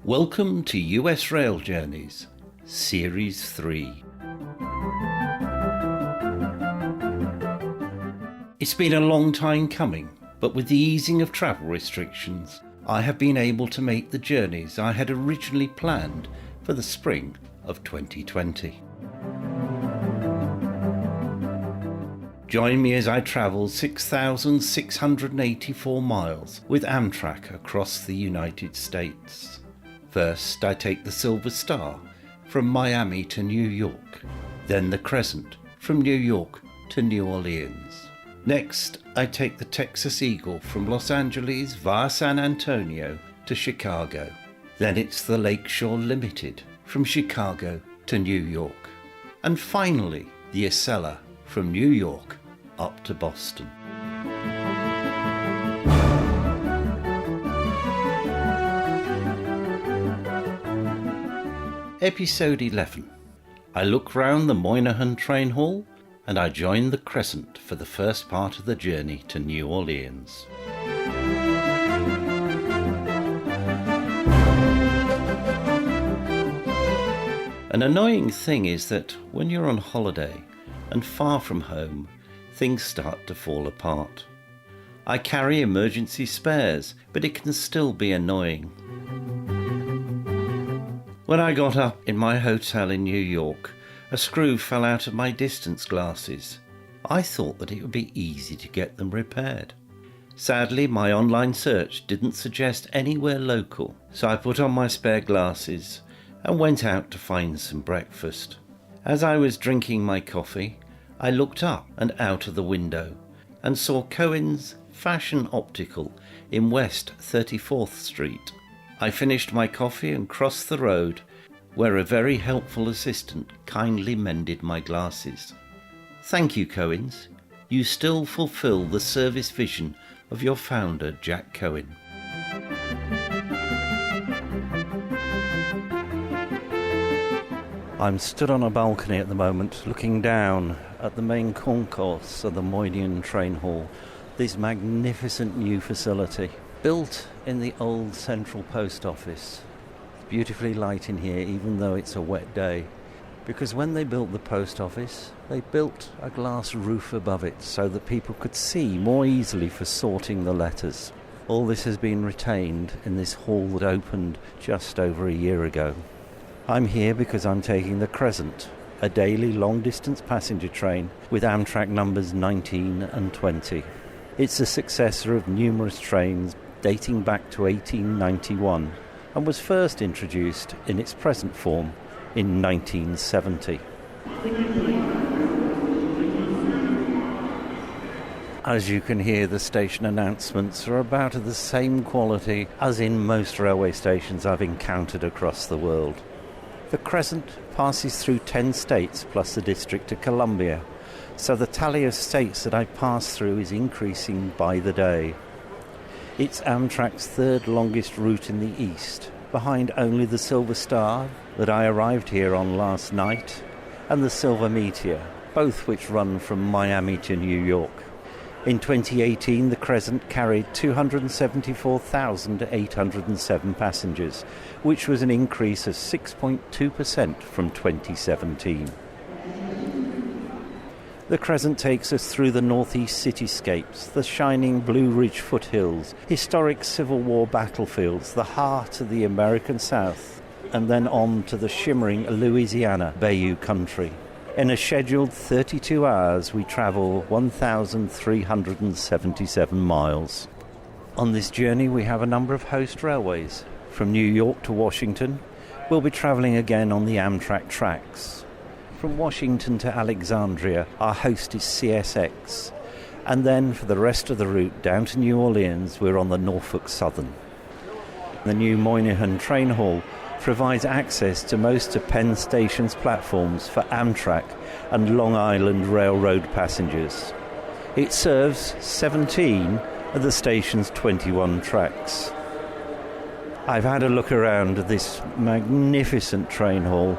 Welcome to US Rail Journeys, Series 3. It's been a long time coming, but with the easing of travel restrictions, I have been able to make the journeys I had originally planned for the spring of 2020. Join me as I travel 6,684 miles with Amtrak across the United States. First, I take the Silver Star from Miami to New York, then the Crescent from New York to New Orleans. Next, I take the Texas Eagle from Los Angeles via San Antonio to Chicago. Then it's the Lakeshore Limited from Chicago to New York. And finally, the Acela from New York up to Boston. Episode 11. I look round the Moynihan train hall and I join the Crescent for the first part of the journey to New Orleans. An annoying thing is that when you're on holiday and far from home, things start to fall apart. I carry emergency spares, but it can still be annoying. When I got up in my hotel in New York, a screw fell out of my distance glasses. I thought that it would be easy to get them repaired. Sadly, my online search didn't suggest anywhere local, so I put on my spare glasses and went out to find some breakfast. As I was drinking my coffee, I looked up and out of the window and saw Cohen's Fashion Optical in West 34th Street. I finished my coffee and crossed the road, where a very helpful assistant kindly mended my glasses. Thank you, Cohen's. You still fulfill the service vision of your founder, Jack Cohen. I'm stood on a balcony at the moment, looking down at the main concourse of the Moynihan train hall, this magnificent new facility. Built in the old central post office. It's beautifully light in here even though it's a wet day. Because when they built the post office, they built a glass roof above it so that people could see more easily for sorting the letters. All this has been retained in this hall that opened just over a year ago. I'm here because I'm taking the Crescent, a daily long-distance passenger train with Amtrak numbers 19 and 20. It's the successor of numerous trains dating back to 1891 and was first introduced in its present form in 1970. As you can hear, the station announcements are about of the same quality as in most railway stations I've encountered across the world. The Crescent passes through 10 states plus the District of Columbia, so the tally of states that I pass through is increasing by the day. It's Amtrak's third longest route in the east, behind only the Silver Star that I arrived here on last night, and the Silver Meteor, both which run from Miami to New York. In 2018, the Crescent carried 274,807 passengers, which was an increase of 6.2% from 2017. The Crescent takes us through the northeast cityscapes, the shining Blue Ridge foothills, historic Civil War battlefields, the heart of the American South, and then on to the shimmering Louisiana Bayou country. In a scheduled 32 hours, we travel 1,377 miles. On this journey, we have a number of host railways. From New York to Washington, we'll be travelling again on the Amtrak tracks. From Washington to Alexandria, our host is CSX. And then for the rest of the route down to New Orleans, we're on the Norfolk Southern. The new Moynihan train hall provides access to most of Penn Station's platforms for Amtrak and Long Island Railroad passengers. It serves 17 of the station's 21 tracks. I've had a look around this magnificent train hall,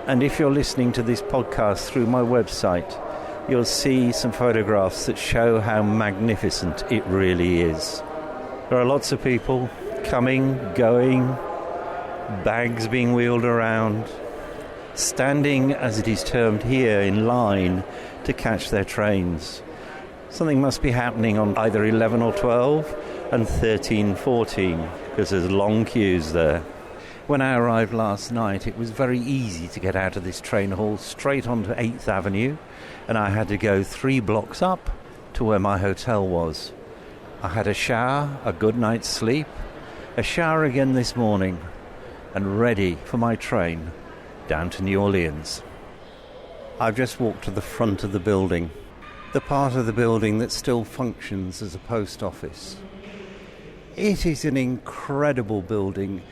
and if you're listening to this podcast through my website, you'll see some photographs that show how magnificent it really is. There are lots of people coming, going, bags being wheeled around, standing, as it is termed here, in line to catch their trains. Something must be happening on either 11 or 12 and 13, 14, because there's long queues there. When I arrived last night, it was very easy to get out of this train hall straight onto 8th Avenue, and I had to go 3 blocks up to where my hotel was. I had a shower, a good night's sleep, a shower again this morning, and ready for my train down to New Orleans. I've just walked to the front of the building, the part of the building that still functions as a post office. It is an incredible building.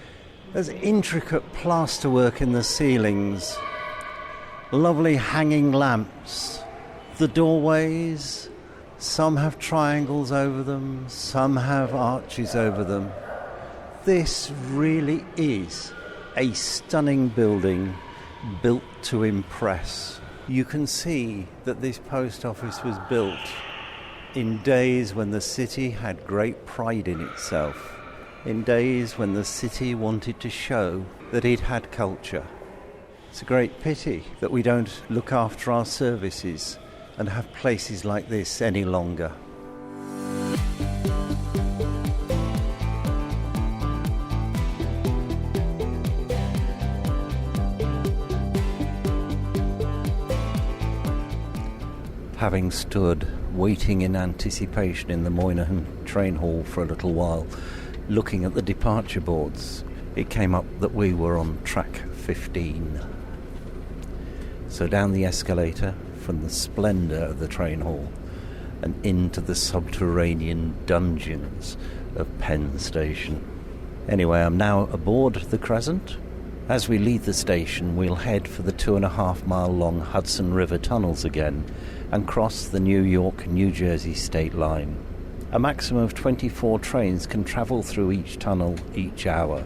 There's intricate plasterwork in the ceilings, lovely hanging lamps, the doorways, some have triangles over them, some have arches over them. This really is a stunning building built to impress. You can see that this post office was built in days when the city had great pride in itself, in days when the city wanted to show that it had culture. It's a great pity that we don't look after our services and have places like this any longer. Having stood waiting in anticipation in the Moynihan train hall for a little while, looking at the departure boards, it came up that we were on track 15. So down the escalator from the splendour of the train hall and into the subterranean dungeons of Penn Station. Anyway, I'm now aboard the Crescent. As we leave the station, we'll head for the 2.5-mile long Hudson River tunnels again and cross the New York-New Jersey state line. A maximum of 24 trains can travel through each tunnel each hour,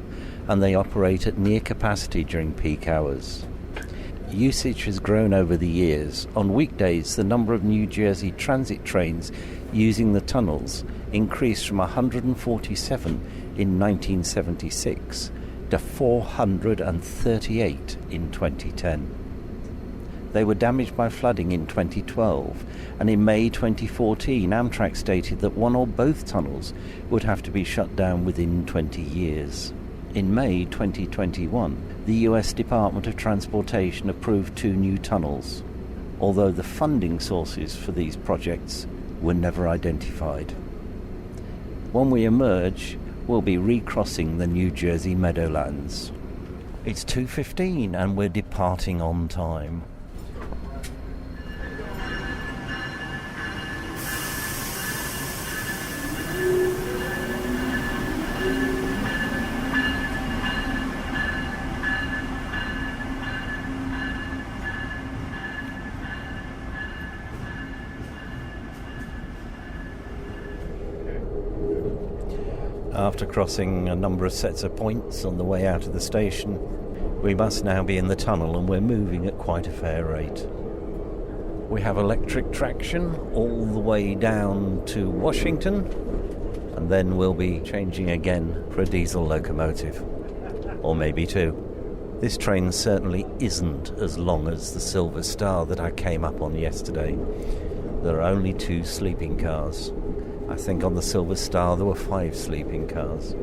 and they operate at near capacity during peak hours. Usage has grown over the years. On weekdays, the number of New Jersey transit trains using the tunnels increased from 147 in 1976 to 438 in 2010. They were damaged by flooding in 2012, and in May 2014, Amtrak stated that one or both tunnels would have to be shut down within 20 years. In May 2021, the US Department of Transportation approved 2 new tunnels, although the funding sources for these projects were never identified. When we emerge, we'll be recrossing the New Jersey Meadowlands. It's 2:15 and we're departing on time. After crossing a number of sets of points on the way out of the station, we must now be in the tunnel, and we're moving at quite a fair rate. We have electric traction all the way down to Washington, and then we'll be changing again for a diesel locomotive, or maybe 2. This train certainly isn't as long as the Silver Star that I came up on yesterday. There are only 2 sleeping cars. I think on the Silver Star there were 5 sleeping cars.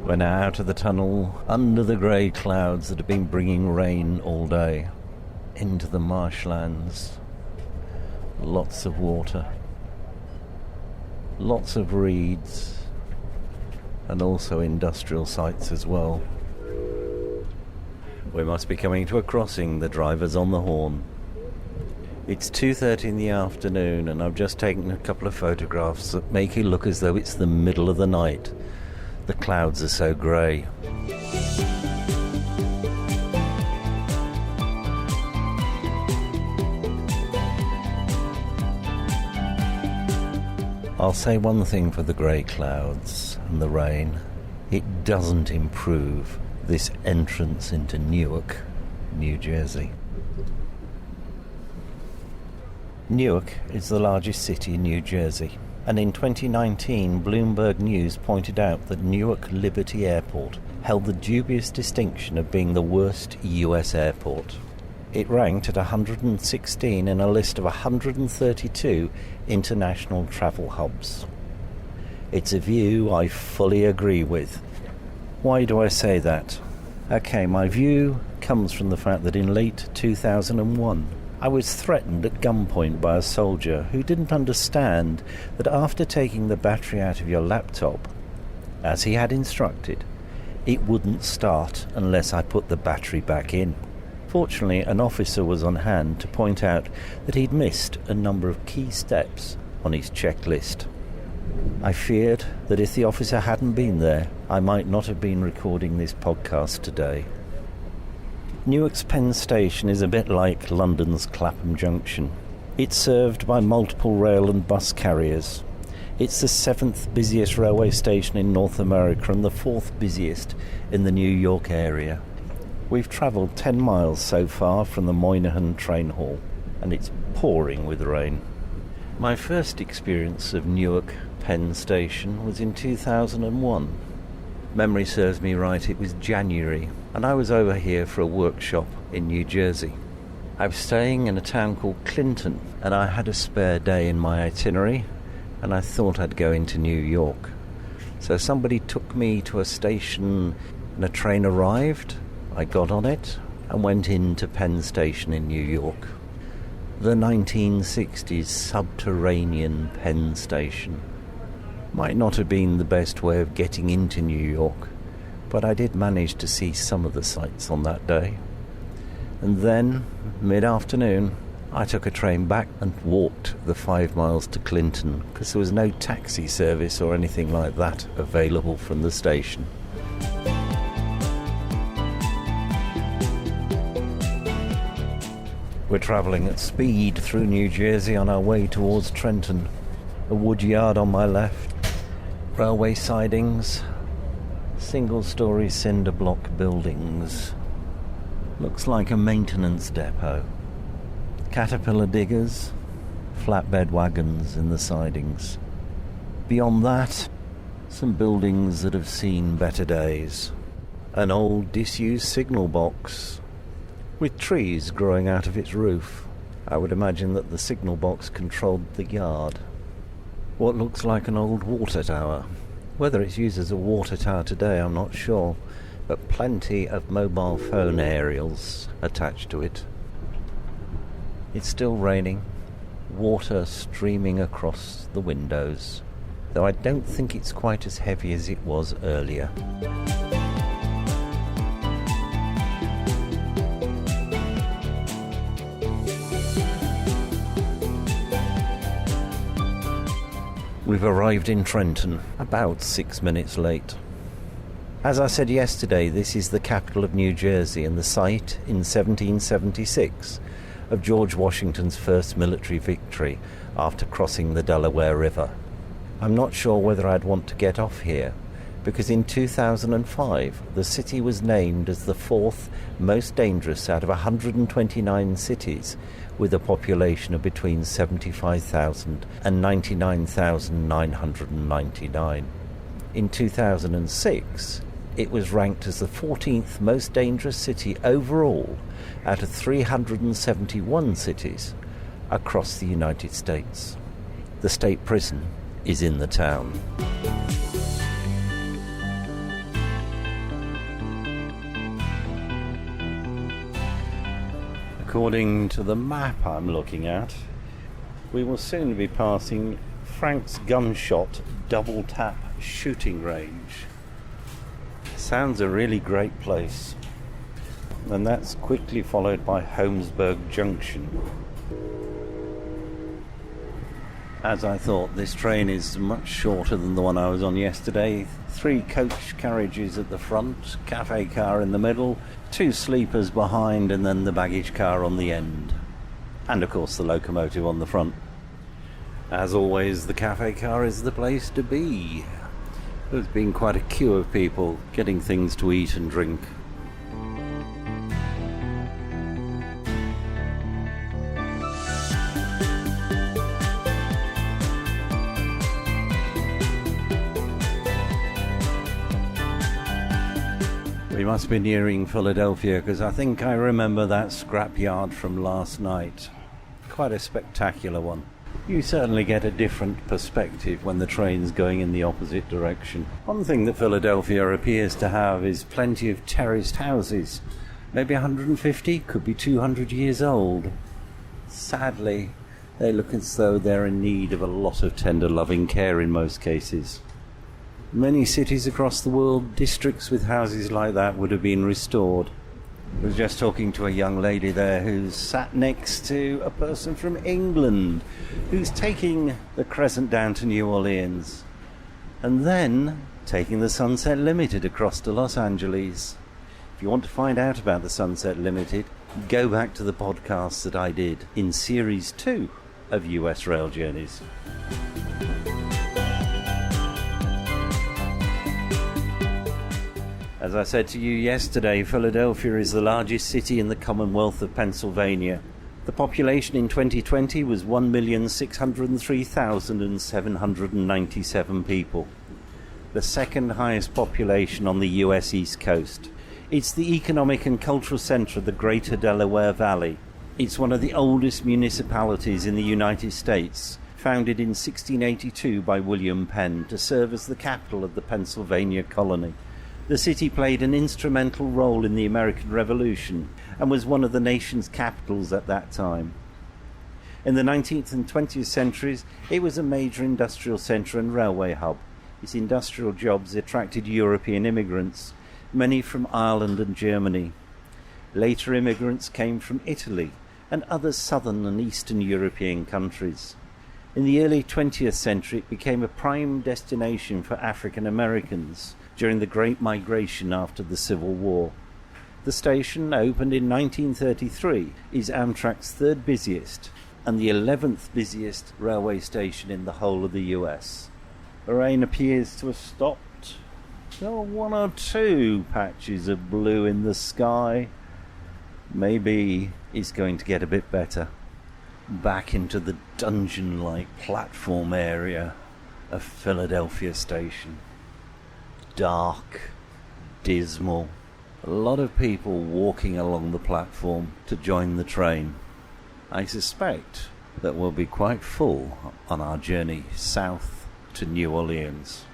We're now out of the tunnel, under the grey clouds that have been bringing rain all day, into the marshlands. Lots of water, lots of reeds, and also industrial sites as well. We must be coming to a crossing. The driver's on the horn. It's 2:30 in the afternoon, and I've just taken a couple of photographs that make it look as though it's the middle of the night. The clouds are so grey. I'll say one thing for the grey clouds and the rain. it doesn't improve this entrance into Newark, New Jersey. Newark is the largest city in New Jersey, and in 2019 Bloomberg News pointed out that Newark Liberty Airport held the dubious distinction of being the worst US airport. It ranked at 116 in a list of 132 international travel hubs. It's a view I fully agree with. Why do I say that? Okay, my view comes from the fact that in late 2001, I was threatened at gunpoint by a soldier who didn't understand that after taking the battery out of your laptop, as he had instructed, it wouldn't start unless I put the battery back in. Fortunately, an officer was on hand to point out that he'd missed a number of key steps on his checklist. I feared that if the officer hadn't been there, I might not have been recording this podcast today. Newark's Penn Station is a bit like London's Clapham Junction. It's served by multiple rail and bus carriers. It's the 7th busiest railway station in North America and the 4th busiest in the New York area. We've travelled 10 miles so far from the Moynihan train hall, and it's pouring with rain. My first experience of Newark Penn Station was in 2001. Memory serves me right, it was January, and I was over here for a workshop in New Jersey. I was staying in a town called Clinton, and I had a spare day in my itinerary, and I thought I'd go into New York. So somebody took me to a station, and a train arrived. I got on it and went into Penn Station in New York. The 1960s subterranean Penn Station. Might not have been the best way of getting into New York, but I did manage to see some of the sights on that day. And then, mid-afternoon, I took a train back and walked the 5 miles to Clinton because there was no taxi service or anything like that available from the station. We're travelling at speed through New Jersey on our way towards Trenton. A wood yard on my left, railway sidings, single-storey cinder block buildings. Looks like a maintenance depot. Caterpillar diggers, flatbed wagons in the sidings. Beyond that, some buildings that have seen better days. An old disused signal box with trees growing out of its roof. I would imagine that the signal box controlled the yard. What looks like an old water tower. Whether it's used as a water tower today, I'm not sure, but plenty of mobile phone aerials attached to it. It's still raining, water streaming across the windows, though I don't think it's quite as heavy as it was earlier. We've arrived in Trenton, about 6 minutes late. As I said yesterday, this is the capital of New Jersey and the site, in 1776, of George Washington's first military victory after crossing the Delaware River. I'm not sure whether I'd want to get off here, because in 2005 the city was named as the 4th most dangerous out of 129 cities, with a population of between 75,000 and 99,999. In 2006, it was ranked as the 14th most dangerous city overall out of 371 cities across the United States. The state prison is in the town. According to the map I'm looking at, we will soon be passing Frank's Gunshot Double Tap Shooting Range. Sounds a really great place. And that's quickly followed by Holmesburg Junction. As I thought, this train is much shorter than the one I was on yesterday. 3 coach carriages at the front, cafe car in the middle, 2 sleepers behind, and then the baggage car on the end. And of course the locomotive on the front. As always, the cafe car is the place to be. There's been quite a queue of people getting things to eat and drink. We must be nearing Philadelphia, because I think I remember that scrapyard from last night. Quite a spectacular one. You certainly get a different perspective when the train's going in the opposite direction. One thing that Philadelphia appears to have is plenty of terraced houses. Maybe 150, could be 200 years old. Sadly, they look as though they're in need of a lot of tender loving care in most cases. Many cities across the world, districts with houses like that would have been restored. I was just talking to a young lady there who's sat next to a person from England who's taking the Crescent down to New Orleans and then taking the Sunset Limited across to Los Angeles. If you want to find out about the Sunset Limited, go back to the podcast that I did in Series 2 of US Rail Journeys. As I said to you yesterday, Philadelphia is the largest city in the Commonwealth of Pennsylvania. The population in 2020 was 1,603,797 people, the second highest population on the US East Coast. It's the economic and cultural centre of the Greater Delaware Valley. It's one of the oldest municipalities in the United States, founded in 1682 by William Penn to serve as the capital of the Pennsylvania colony. The city played an instrumental role in the American Revolution and was one of the nation's capitals at that time. In the 19th and 20th centuries, it was a major industrial centre and railway hub. Its industrial jobs attracted European immigrants, many from Ireland and Germany. Later immigrants came from Italy and other southern and eastern European countries. In the early 20th century, it became a prime destination for African Americans during the Great Migration after the Civil War. The station, opened in 1933, is Amtrak's third busiest and the 11th busiest railway station in the whole of the US. The rain appears to have stopped. There are one or two patches of blue in the sky. Maybe it's going to get a bit better. Back into the dungeon-like platform area of Philadelphia Station. Dark, dismal, a lot of people walking along the platform to join the train. I suspect that we'll be quite full on our journey south to New Orleans.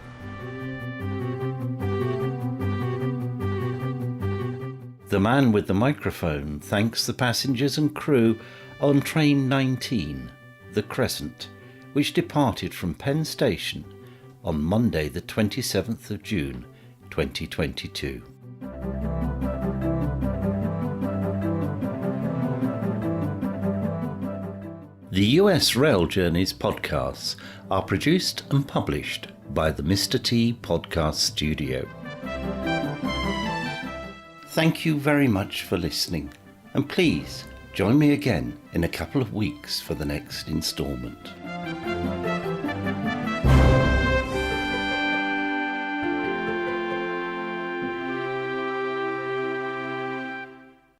The man with the microphone thanks the passengers and crew on train 19, the Crescent, which departed from Penn Station on Monday the 27th of June 2022. The US Rail Journeys podcasts are produced and published by the Mr. T Podcast Studio. Thank you very much for listening, and please join me again in a couple of weeks for the next instalment.